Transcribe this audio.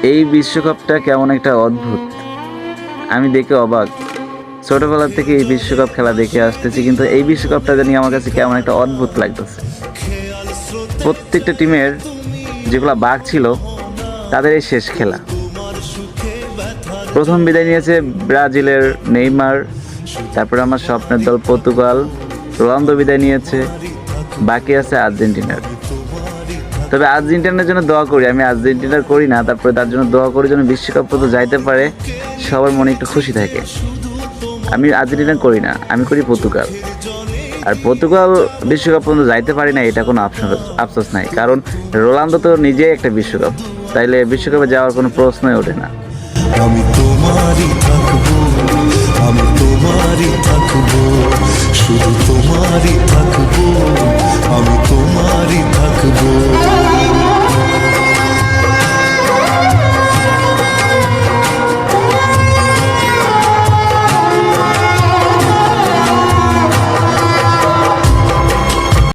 এই বিশ্বকাপটা কেমন একটা অদ্ভুত, আমি দেখে অবাক। ছোটবেলা থেকে এই বিশ্বকাপ খেলা দেখে আসতেছি, কিন্তু এই বিশ্বকাপটা জানি আমার কাছে কেমন একটা অদ্ভুত লাগতেছে। প্রত্যেকটা টিমের যেগুলো বাঘ ছিল তাদের এই শেষ খেলা। প্রথম বিদায় নিয়েছে ব্রাজিলের নেইমার, তারপরে আমার স্বপ্নের দল পর্তুগাল, রোনালদো বিদায় নিয়েছে, বাকি আছে আর্জেন্টিনার। তবে আর্জেন্টিনার জন্য দোয়া করি, আমি আর্জেন্টিনার করি না, তারপরে তার জন্য দোয়া করি যেন বিশ্বকাপ পর্যন্ত যাইতে পারে, সবার মনে একটু খুশি থাকে। আমি আর্জেন্টিনা করি না, আমি করি পর্তুগাল। আর পর্তুগাল বিশ্বকাপ পর্যন্ত যাইতে পারি না, এটা কোনো আফসোস নাই, কারণ রোনালদো তো নিজেই একটা বিশ্বকাপ, তাইলে বিশ্বকাপে যাওয়ার কোনো প্রশ্নই ওঠে না। আমি তোমারই থাকবো, আমি তোমারই থাকবো, শুধু তোমারই থাকবো, আমি তোমারই থাকবো।